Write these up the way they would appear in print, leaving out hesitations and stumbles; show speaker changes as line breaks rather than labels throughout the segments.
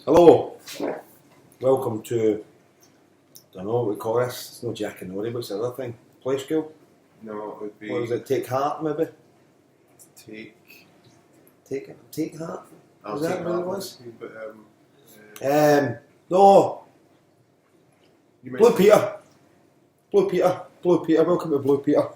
Hello, welcome to, I don't know what we call this, it's no Jack and Nori, what's the other thing? Play school?
No, it would be
What was it, Take Heart maybe? Take Heart?
I'll
Was that
take
what it
that
was?
one, but
No,
you
Blue Peter, welcome to Blue Peter.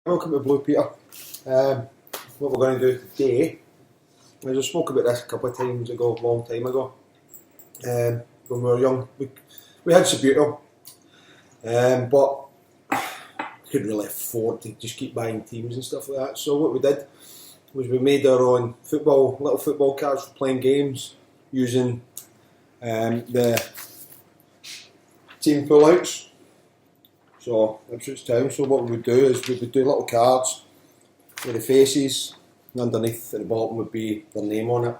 Welcome to Blue Peter. What we're going to do today, I just spoke about this a couple of times ago, a long time ago. When we were young, we had Subbuteo, but couldn't really afford to just keep buying teams and stuff like that. So what we did was we made our own little football cards for playing games using the team pullouts. So Ipswich Town. So what we would do is we would do little cards with the faces, and underneath at the bottom would be their name on it.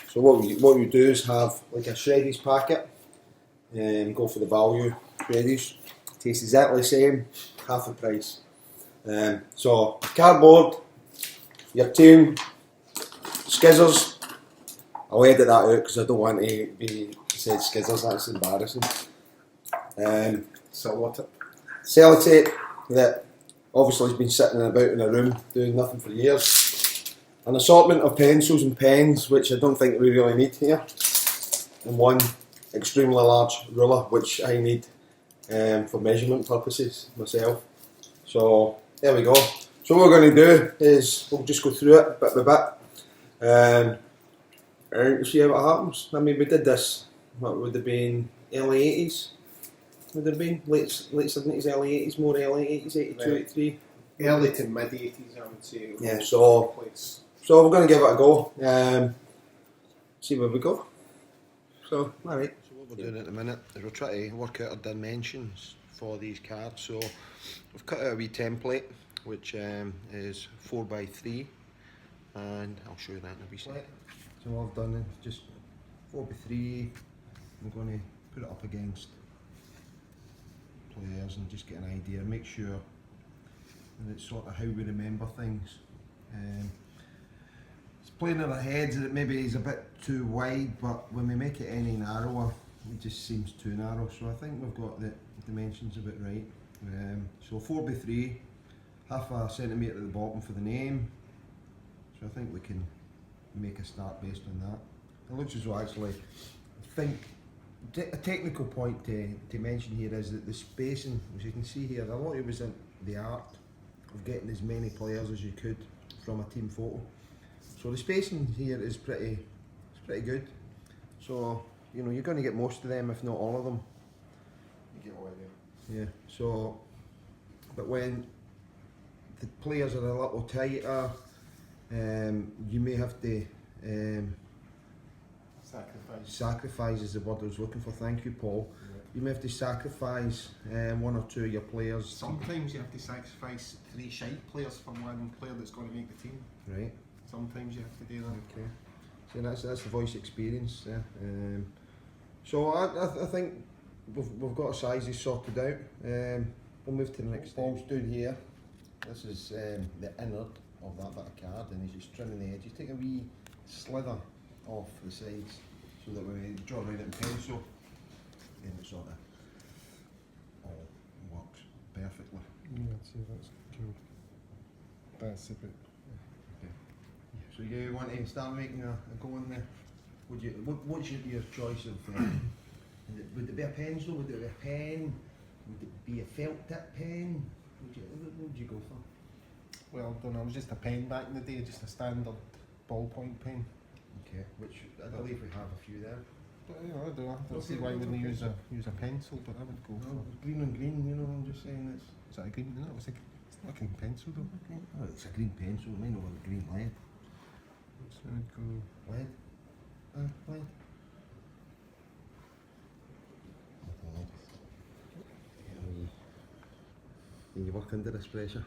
So what we do is have like a Shreddies packet, and go for the value Shreddies. Tastes exactly the same, half the price. So cardboard, your team, skizzers. I'll edit that out because I don't want to be said skizzers. That's embarrassing. Sellotape that obviously has been sitting about in a room doing nothing for years. An assortment of pencils and pens, which I don't think we really need here. And one extremely large ruler, which I need for measurement purposes myself. So there we go. So what we're going to do is we'll just go through it bit by bit and see how it happens. I mean, we did this, what would have been early 80s? Would have been late 70s, early 80s, more early 80s, 82, 83.
early to mid 80s, I would say.
Yeah, so we're going to give it a go. See where we go. So, alright. So what we're doing at the minute is we're trying to work out our dimensions for these cards. So we've cut out a wee template which is 4x3, and I'll show you that in a wee second. So what I've done is just 4x3. I'm going to put it up against players and just get an idea, make sure that it's sort of how we remember things. It's playing in our heads that it maybe is a bit too wide, but when we make it any narrower, it just seems too narrow. So I think we've got the dimensions a bit right. So 4x3, half a centimetre at the bottom for the name. So I think we can make a start based on that. It looks as though actually, I think a technical point to mention here is that the spacing, as you can see here, a lot of it was in the art of getting as many players as you could from a team photo. So the spacing here is pretty good. So you know you're going to get most of them, if not all of them. You get all of them. Yeah. So, but when the players are a little tighter, you may have to. Sacrifice is the word I was looking for. Thank you, Paul. Yeah. You may have to sacrifice one or two of your players.
Sometimes you have to sacrifice 3 shite players for one player that's going to make the team.
Right.
Sometimes you have to do that.
Okay. So that's the voice experience. Yeah. So I think we've got our sizes sorted out. We'll move to the next thing. Paul's doing here. This is the innard of that bit of card, and he's just trimming the edges. Take a wee slither off the sides so that when we draw around it in pencil, then it sort of all works perfectly.
Yeah, I'd say that's good. That's a bit.
Okay. So you want to start making a go in there? What's your choice of? Would it be a pencil? Would it be a pen? Would it be a felt tip pen? What would you go for?
Well, I don't know. It was just a pen back in the day, just a standard ballpoint pen.
Okay, which I believe we have a few there.
But you know, I don't see why wouldn't they use a pencil, but I would go for
green on green. You know, I'm just saying it's.
Is that a green? No, it's not a green pencil though.
Oh, it's a green pencil. Mine over a green lead.
So I'd go
lead. Lead.
you work under this pressure?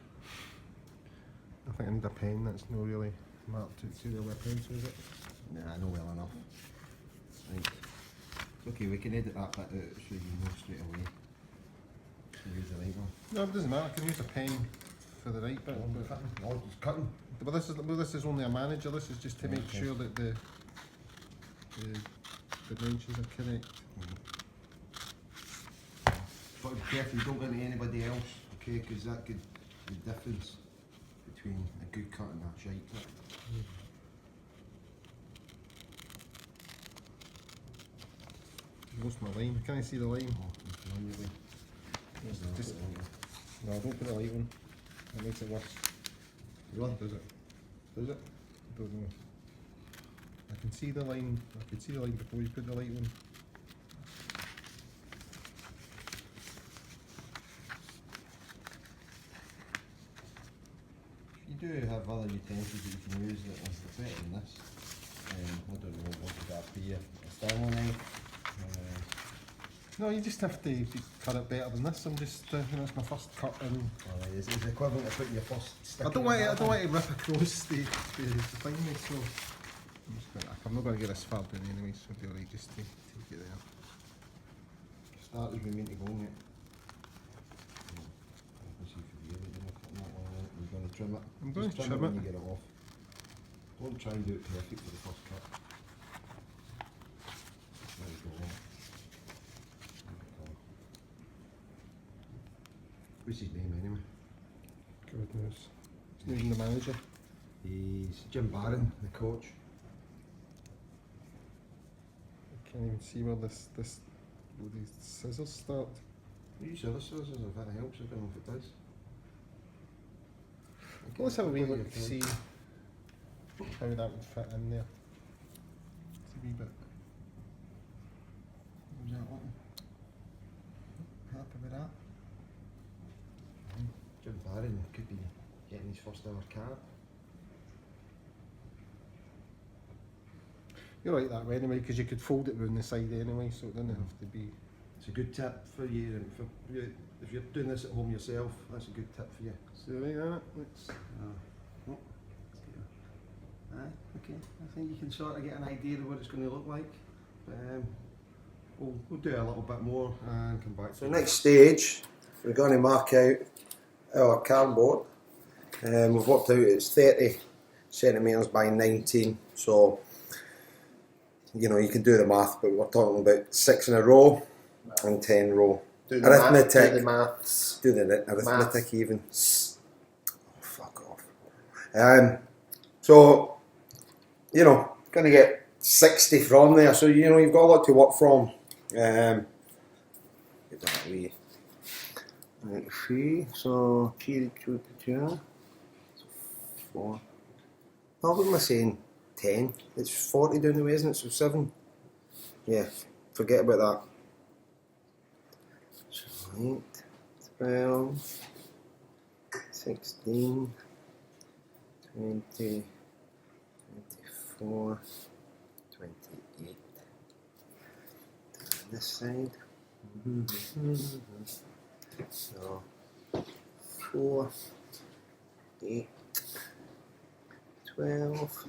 I think I need a pen that's not really marked to the other pencil, is it?
Nah, I know well enough. Right. It's okay, we can edit that bit out so you know straight away. So use the right one.
No, it doesn't matter. I can use a pen for the right bit.
Oh, just cutting.
But this is only a manager. This is just to make sure that the dimensions are correct.
But be careful you don't go into anybody else, okay? Because that could be the difference between a good cut and a shite cut.
Lost my line. Can I see the line?
Oh, it's manually.
Just, no, don't put the light on. That makes it worse.
Really?
Does it?
Does it?
I don't know. I can see the line. I could see the line before you put the light on.
You do have other utensils that you can use that are better than this. I don't know what would that be, a Stanley knife.
No, you just have to cut it better than this. I'm just, it's my first cut, and
It's equivalent to putting your first stick
I don't want to rip across the thing, so I'm not going to get this far down anyway. So it'll be alright just to take it there.
Start as we mean to go, mate. Let's see if you get it, you're going to trim it.
I'm going
Just
to
trim
trim
when
it.
you get it off. Don't try and do it perfect for the first cut. There you go. What's his name anyway?
God knows. He's not even the manager.
He's Jim Barron, the coach.
I can't even see where where these scissors start.
Use other scissors if that helps, I don't know if it does.
Well, let's have a wee look to see how that would fit in there. It's a wee bit.
How's that looking? Happy with that? Jim Barron could be getting his first ever card.
You're right that way anyway, because you could fold it round the side anyway, so it doesn't have to be.
It's a good tip for you, and for you, if you're doing this at home yourself, that's a good tip for you.
So right that. Let's.
Okay, I think you can sort of get an idea of what it's going to look like. But, we'll do a little bit more and come back.
So next stage, we're going to mark out our cardboard. We've worked out it's 30 centimetres by 19, so you know you can do the math, but we're talking about 6 in a row and 10 row.
Do
Arithmetic.
do the maths.
Do the arithmetic
Maths.
even. Oh, fuck off. So, you know, going to get 60 from there, so you know you've got a lot to work from. Get that away. Let's see, so 4. Oh, what am I saying? 10. It's 40 down the way, isn't it? So 7. Yeah, forget about that. So 8, 12, 16, 20, 24, 28. And this side. So 4, 8, 12.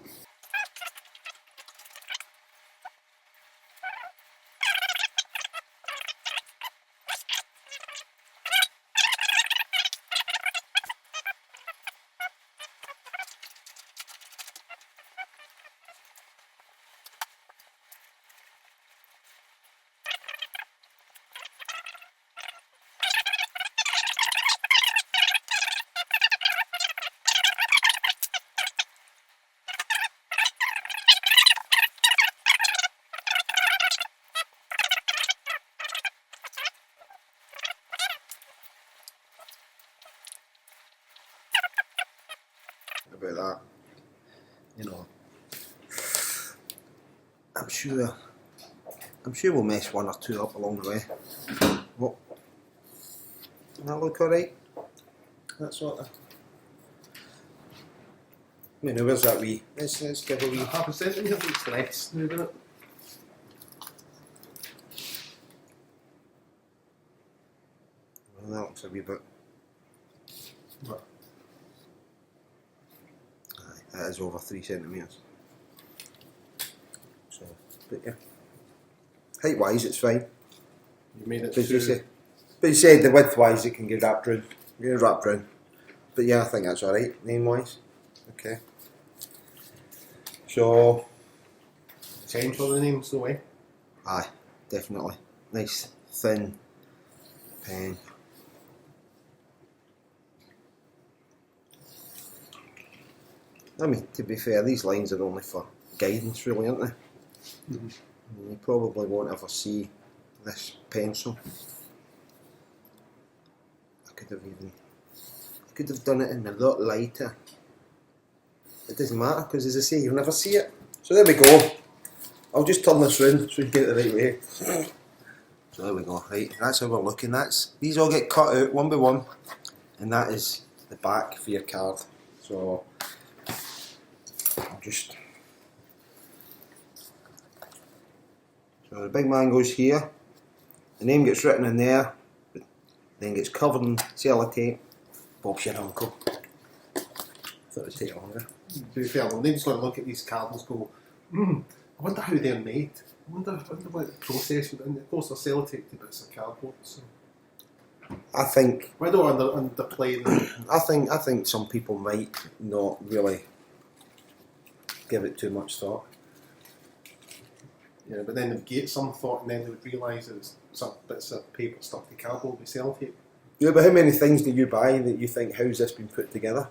About that, you know, I'm sure we'll mess one or two up along the way. What? Doesn't that look alright? That sort of. I mean, where's that wee? Let's give a wee.
Half a centimetre looks less now, doesn't it?
Well, that looks a wee bit
What?
Aye, that is over 3 centimetres. So, but yeah. Height wise, it's fine.
You made it
But you,
through.
but you said the width wise, it can get wrapped round. Get wrapped round. But yeah, I think that's alright, name wise. Okay. So,
Change for the names, no way.
aye, definitely. Nice, thin pen. I mean, to be fair, these lines are only for guidance, really, aren't they?
Mhm.
You probably won't ever see this pencil. I could have done it in a lot lighter. It doesn't matter because, as I say, you'll never see it. So there we go. I'll just turn this round so you get it the right way. So there we go. Right, that's how we're looking. These all get cut out one by one, and that is the back for your card. So I'll just. So the big man goes here. The name gets written in there, but then gets covered in sellotape. Bob's your uncle. Thought it'd take longer.
To be fair, the name's going to look at these cards and go, I wonder how they're made. I wonder what the process would. And of course, they're sellotape to bits of cardboard. So
I think
why don't underplay them?
I think some people might not really give it too much thought.
Yeah, but then they'd get some thought, and then they would realise that it's some bits of paper stuck to cardboard with sellotape.
Yeah, but how many things do you buy that you think, how's this been put together?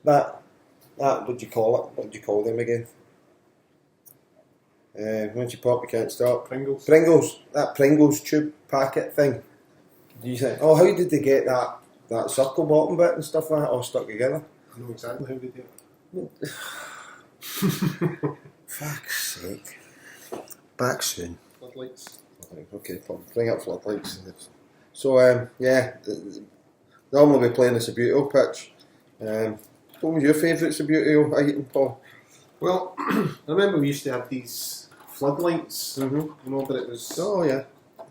That what do you call it? What do you call them again? Once you pop, you can't stop.
Pringles.
Pringles. That Pringles tube packet thing. Do you think, oh, how did they get that circle bottom bit and stuff like that all stuck together?
I know exactly how they do it.
Fuck's sake. Back soon.
Floodlights.
Okay, bring up floodlights. So, yeah, normally we play in the Subbuteo pitch. What was your favourite Subbuteo item, Paul?
Well, I remember we used to have these floodlights, you know, but it was.
Oh, yeah.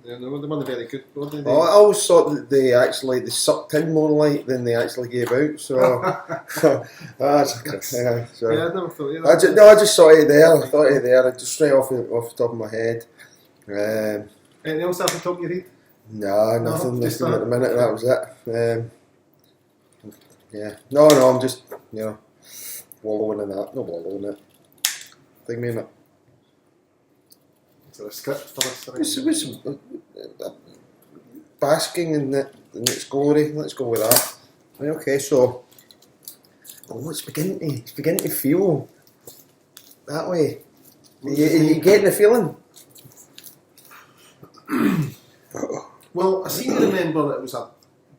Yeah, they weren't very good. What did they?
Oh, I always thought that they sucked in more light than they actually gave out. So, that's
Yeah, I never thought. Yeah,
I just saw it there. I thought it there, just straight off the top of my head.
Anything else off the top of your head?
No, nothing.
just
Nothing at
that.
the minute. That was it. Yeah. No, I'm just wallowing in that. Not wallowing in it. Think me in it.
Is there a script for this?
It was basking in its glory. Let's go with that. Right, okay, so it's beginning to feel that way. Are you getting the feeling?
Well, I seem to remember that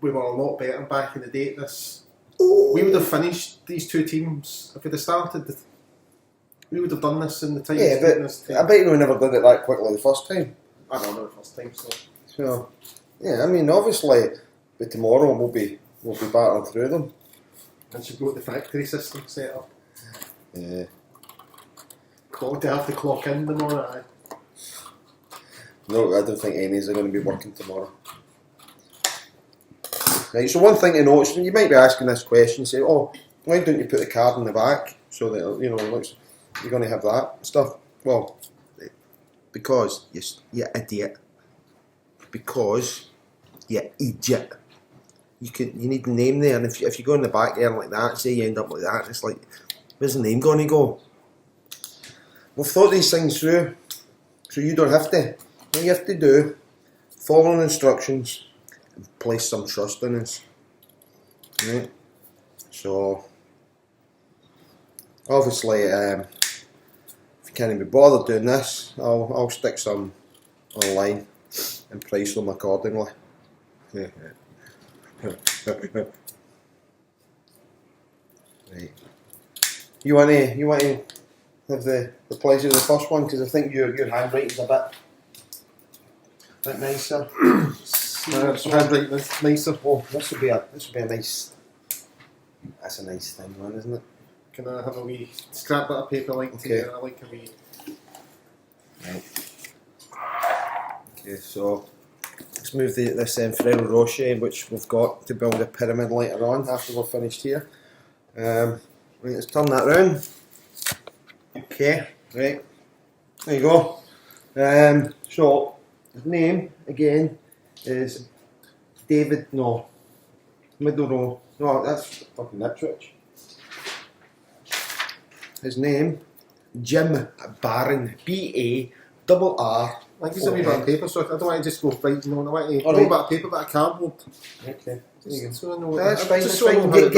we were a lot better back in the day at this. We would have finished these two teams if we'd have started. We would have done this in the time.
Yeah, but I bet you we never did it that quickly the first time.
I don't know the first time,
So, yeah, I mean, obviously, but tomorrow we'll be battering through them.
And should go to the factory system set up.
Yeah.
To have to clock in tomorrow. Aye.
No, I don't think any are going to be working tomorrow. Right, so one thing to note, you might be asking this question, say, oh, why don't you put the card in the back so that, it looks, you're going to have that stuff? Well, because you idiot. Because you idiot. You need the name there, and if you go in the back there like that, say you end up like that, it's like, where's the name going to go? We've thought these things through, so you don't have to. All you have to do, follow instructions, and place some trust in us. Right? So, obviously, if you can't be bothered doing this, I'll stick some online and price them accordingly. Yeah. Right. You want to have the pleasure of the first one, because I think your handwriting's a bit nicer.
Handwriting is nicer.
Oh, this would be a nice. That's a nice thin one, isn't it?
Can I have a wee scrap bit of paper like
Okay.
I like a wee.
Right. Okay, so let's move this Ferrero Rocher, which we've got to build a pyramid later on after we're finished here. Right, let's turn that round. Okay, right, there you go. So, his name again is David, no, middle row, no, that's fucking Ipswich. His name, Jim Barron, B-A-R-R.
I think he's a wee bit of paper, so I don't want to just go right, I want to
All
no
right.
bit of paper, bit of cardboard.
Okay, there you go.
So I know
That's fine,
just
that's
so I know
fine.
how it works.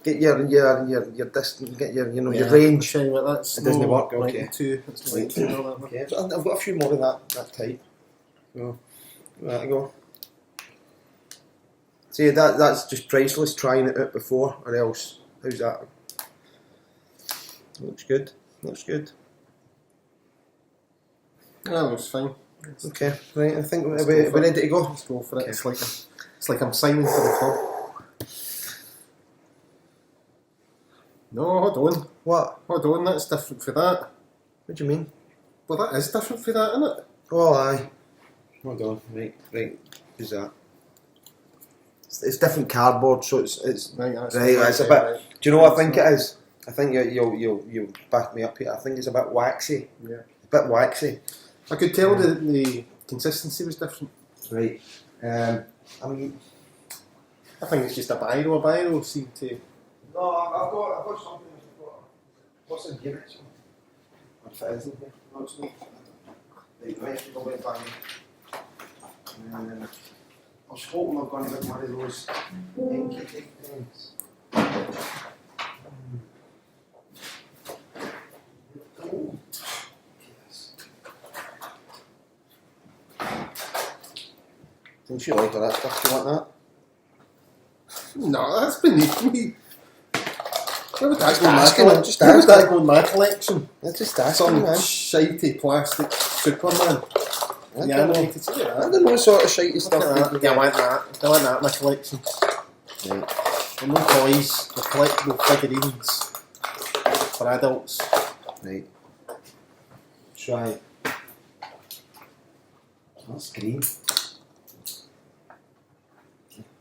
Get your distance, get your your
Yeah,
range.
shine like that's
It doesn't
no
work,
right
okay.
two, it's right two, all that.
Okay, so I've got a few more of that type. So there you go. See, that's just priceless. Trying it out before, or else. How's that? Looks good. Looks good.
Yeah, looks fine.
Okay, right. I think
Let's
we're
go for
ready to go.
Let's go for it.
Okay.
It's like I'm signing for the club. No, hold on.
What?
Hold on, that's different for that.
What do you mean?
Well, that is different for that, isn't it?
Oh, aye. Hold on. Right. Who's that? It's different cardboard, so it's
Right,
it's a bit. Do you know what I think it is? I think you'll back me up here. I think it's a bit waxy.
Yeah.
A bit waxy.
I could tell the consistency was different.
Right. I mean,
I think it's just a biro. A biro seemed to.
no, I've got something. What's in here? If it isn't here, no, it's not. Right, right, go back back. I was hoping I've gone with one of those inky type things. Oh. Yes. Don't you like all that stuff? Do you want that?
No, that's beneath me. Where would that
Just
go in my
asking,
collection?
just
Where would
asking.
that go in my collection?
Let's just ask him,
Some
man.
shitey plastic Superman.
I
Yeah,
don't
I
know.
need to see
I
that.
don't know what sort of shitey
Look
stuff.
at
we
that.
can
Yeah, I
get.
want that. I want that in my collection.
Right,
And no toys, the collectible figurines for adults.
right. Try. That's green.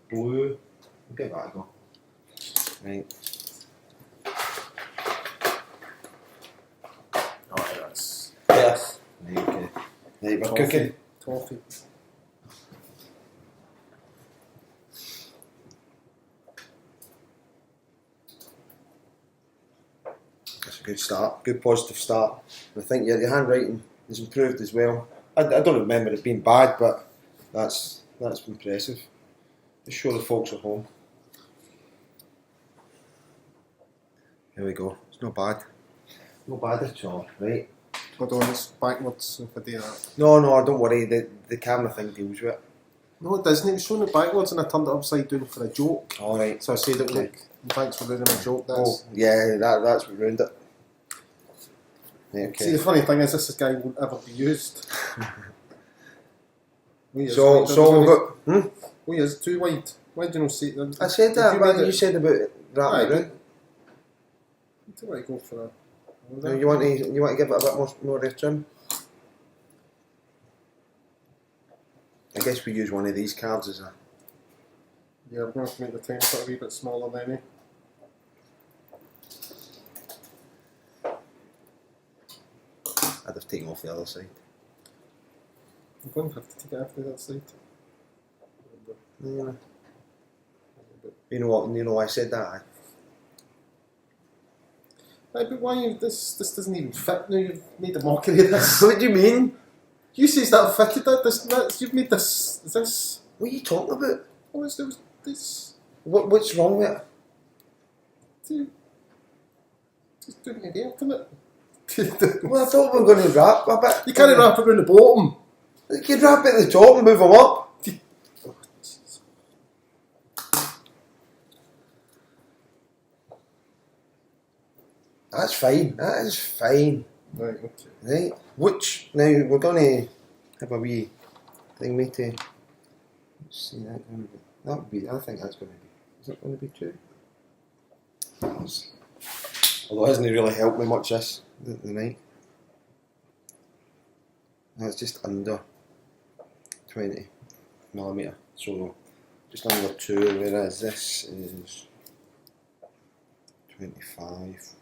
Blue. We'll give that a go. Right.
Oh, that's
Yes. Right, okay. Right, we're cooking.
Toffee.
That's a good start. Good positive start. I think your handwriting has improved as well. I don't remember it being bad, but that's impressive. Just show the folks at home. Here we go. It's not bad. Not bad at all. Right.
Hold on, it's backwards if I do that.
No, don't worry. The camera thing deals with it.
No, it doesn't. It was showing it backwards and I turned it upside down for a joke.
All right.
So I said it
Okay.
look, thanks for doing a joke.
Oh,
That's.
yeah. That's what ruined it. Yeah,
See,
okay.
the funny thing is, this guy won't ever be used.
So we've got.
Why is it too wide? Why do you not see it?
I said that.
Did
But
make
you
it-
said about wrapping
Aye,
it around.
Do you want to go for a?
No, you want to give it a bit more trim? I guess we use one of these cards as a.
Yeah, we're going to have to make the time put a wee bit smaller then, eh?
I'd have taken off the other side.
I'm going to have to take it after that side.
Yeah. You know what? You know why I said that.
Aye, but why you, this doesn't even fit now, you've made a mockery of this.
What do you mean?
You says that fitted that, you've made this, is this,
What are you talking about?
what is this,
What's wrong with it?
just doing it there, isn't it?
Well, I thought we were going to wrap a bit.
You can't wrap it around the bottom.
You can wrap it at the top and move them up. That's fine. That is fine.
Right, okay.
Right. Which now we're going to have a wee thing made to. Let's see that. That would be. I think that's going to be. Is it going to be two? Although it hasn't really helped me much this the night. That's just under 20. millimetre. So just number 2, whereas this is 25.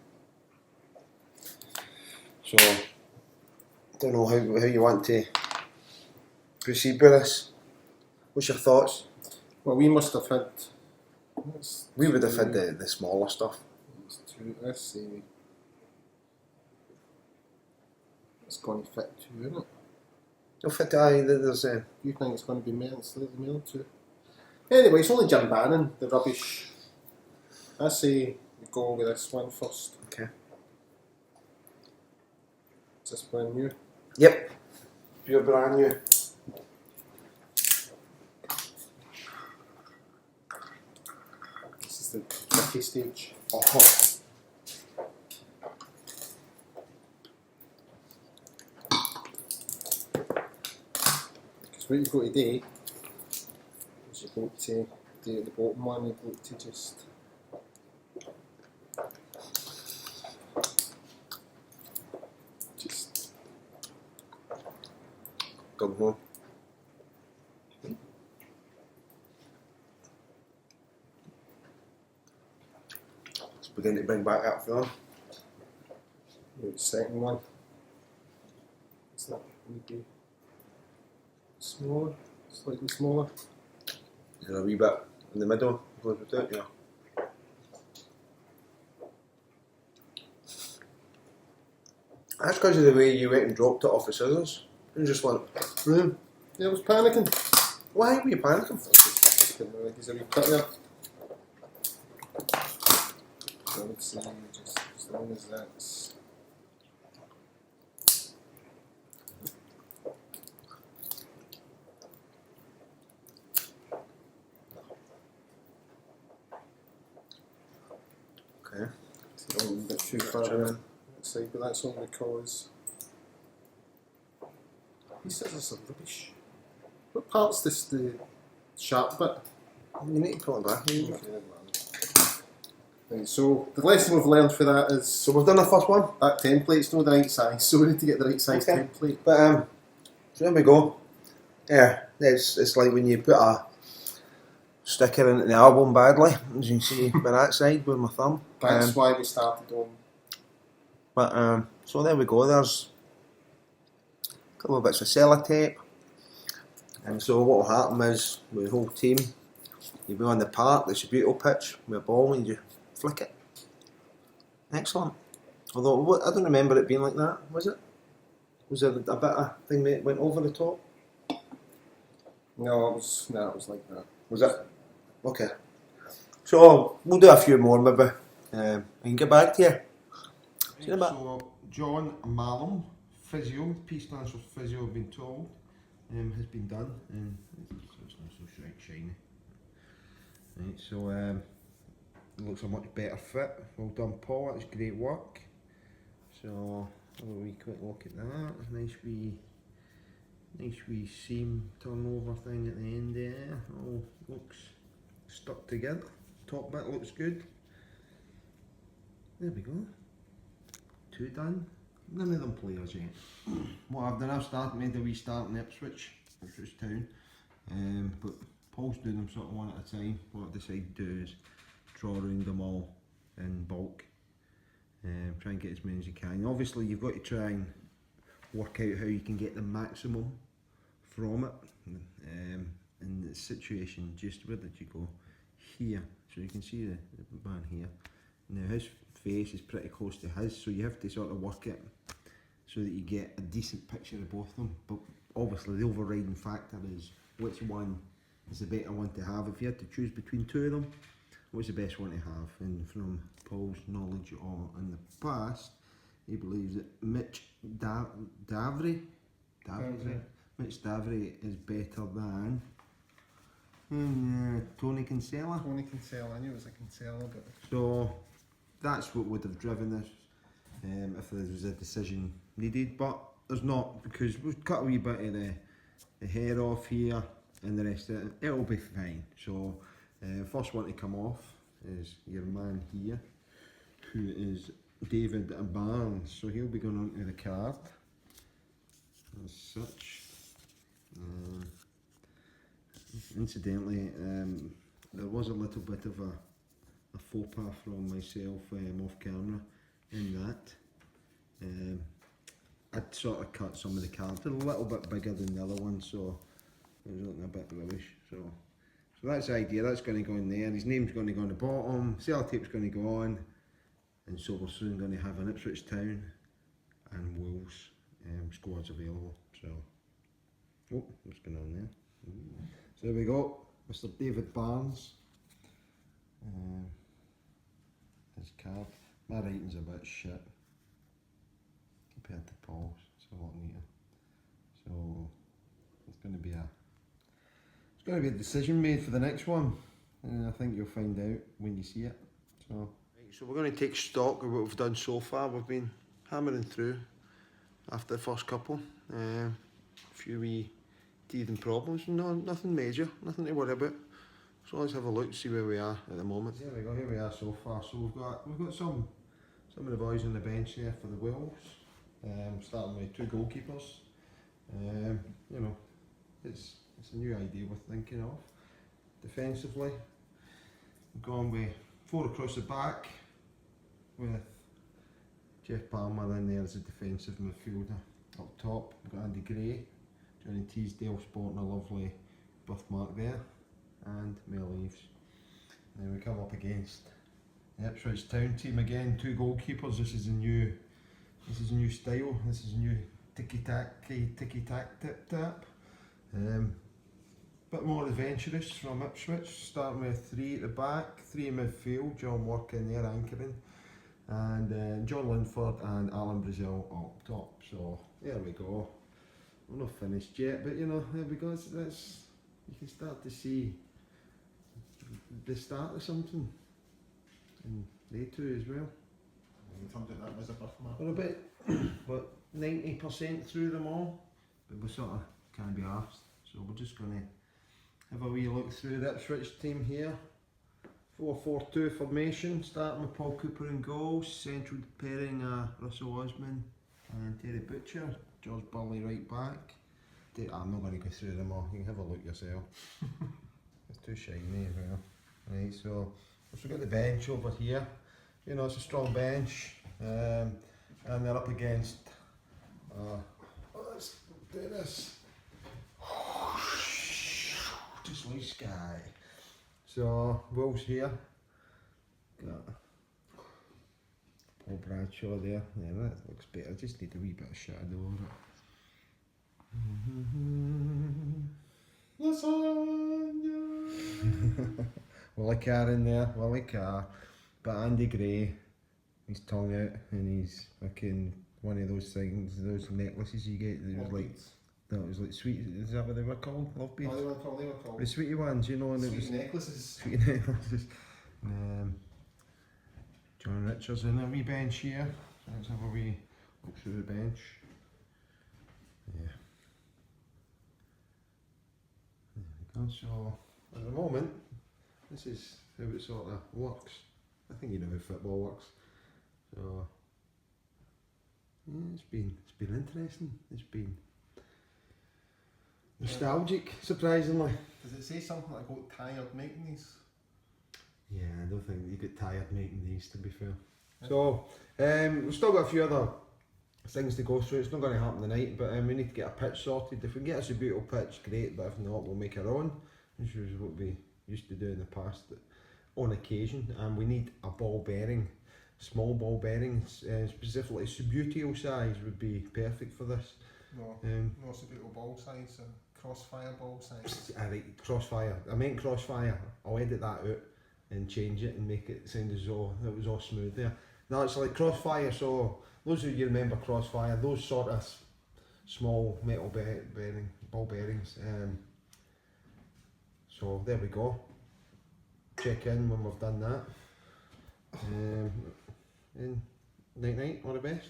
So I don't know how you want to proceed with this. What's your thoughts?
Well, we must have had.
We would have had the smaller stuff.
Let's see. It's going to fit 2, isn't it?
It'll fit there's
You think it's going to be slightly more too? Anyway, it's only Jim Bannon, the rubbish. I say we go with this one first.
okay.
Is this brand new?
Yep. Pure brand new.
This is the tricky stage.
Oh.
Because what you've got to do is you've got to do at the bottom one, you've got to just
Come home. It's beginning to bring back that feeling.
do the second one. It's that would be smaller, slightly smaller.
And a wee bit in the middle, goes with it, yeah. That's because of the way you went and dropped it off the scissors. You just went,
Yeah, I was panicking.
why were you panicking?
He's a wee cut there. So I would say just as long as that's
Okay.
a little bit too far in. Outside, but that's only because he says it's a rubbish. What part's this the sharp bit?
You need to pull it back.
Right, so the lesson we've learned for that is
So we've done the first one.
that template's not the right size, so we need to get the right size
Okay.
template.
But so there we go. Yeah, it's like when you put a sticker into the album badly, as you can see by that side with my thumb.
That's why we started on.
But so there we go. There's a couple of bits of sellotape, and so what will happen is with the whole team, you'll be on the park. It's a beautiful pitch with a ball, and you flick it. Excellent. Although I don't remember it being like that. Was it? Was there a bit of thing that went over the top?
No, it was like that.
Was it? Okay. So we'll do a few more maybe, and get back to you. See you in a bit.
So John Malum, physio, P stands for physio, I've been told, has been done, and it's not so shiny. Right, so it looks a much better fit. Well done, Paul. That's great work. So have a wee quick look at that. Nice wee seam turnover thing at the end there. All looks stuck together. Top bit looks good. There we go. 2 done. None of them players yet. What I've done, I've made a wee start in Ipswich Town. But Paul's doing them sort of one at a time. What I've decided to do is draw around them all in bulk. Try and get as many as you can. Obviously you've got to try and work out how you can get the maximum from it. In the situation, just where did you go? Here. So you can see the man here. Now his face is pretty close to his, so you have to sort of work it so that you get a decent picture of both of them. But obviously the overriding factor is which one is the better one to have. If you had to choose between 2 of them, what's the best one to have? And from Paul's knowledge in the past, he believes that Mitch Davry is better than Tony Kinsella.
Tony Kinsella, I knew it was a Kinsella, but
So that's what would have driven this if there was a decision needed, but there's not, because we've cut a wee bit of the hair off here and the rest of it. It'll be fine. So first one to come off is your man here, who is David Barnes. So he'll be going onto the card as such. incidentally, there was a little bit of a faux pas from myself off camera in that. I'd sort of cut some of the cards a little bit bigger than the other one, so it was looking a bit rubbish. So that's the idea, that's going to go in there, his name's going to go on the bottom, sellotape's going to go on, and so we're soon going to have an Ipswich Town and Wolves squads available. So, oh, what's going on there? So there we go, Mr. David Barnes. His card. My writing's a bit shit compared to Paul's. It's a lot neater. So it's going to be a decision made for the next one, and I think you'll find out when you see it. So we're going to take stock of what we've done so far. We've been hammering through after the first couple. A few wee teething problems, nothing major, nothing to worry about. So let's have a look, see where we are at the moment. There we go, here we are so far. So we've got some of the boys on the bench there for the Wolves. Starting with 2 goalkeepers. You know, it's a new idea we're thinking of. Defensively, we've gone with 4 across the back with Jeff Palmer in there as a defensive midfielder. Up top, we've got Andy Gray, Johnny Teasdale sporting a lovely birthmark there, and Mel Eves. Then we come up against the Ipswich Town team again, 2 goalkeepers. This is a new style. This is a new ticky-tack, tip-tap. Bit more adventurous from Ipswich, starting with 3 at the back, 3 in midfield, John Work in there anchoring, and John Linford and Alan Brazil up top. So there we go. We're not finished yet, but you know, there we go. You can start to see the start of something, and they too as well.
In terms of that as a birthmark.
We're about 90% through them all, but we sort of can't be arsed. So we're just going to have a wee look through the Ipswich team here. 4-4-2 formation, starting with Paul Cooper in goals, central pairing Russell Osman and Terry Butcher, George Burley right back. I'm not going to go through them all, you can have a look yourself. It's too shiny as well. Right, so we've got the bench over here. You know, it's a strong bench, and they're up against. Let's do this. Just like sky. So Wolves here. Got Paul Bradshaw there. Yeah, that looks better. Just need a wee bit of shadow over it. Lasagna. Willie Carr in there. Willie Carr. But Andy Gray, his tongue out, and he's fucking one of those things, those necklaces you get. That was like, no, it was like sweet. Is that what they were called? Love beads.
Oh, they were called.
The sweetie ones, you know, and it was
necklaces.
Sweet necklaces. John Richards in a wee bench here. So let's have a wee look through the bench. Yeah. There we go. So at the moment, this is how it sort of works. I think you know how football works. So yeah, it's been interesting. It's been nostalgic, surprisingly.
Does it say something like I got tired making these?
Yeah, I don't think you get tired making these, to be fair. So we've still got a few other things to go through. It's not going to happen tonight, but we need to get a pitch sorted. If we can get us a beautiful pitch, great. But if not, we'll make our own, which is what we used to do in the past. On occasion, and we need a ball bearing, small ball bearings, specifically Subbuteo size would be perfect for this.
No, no Subbuteo ball size, crossfire ball size.
Right, crossfire. I meant crossfire. I'll edit that out and change it and make it sound as though it was all smooth there. No, it's like crossfire. So those of you remember crossfire, those sort of small metal ball bearings. So there we go. Check in when we've done that. And night night, all the best.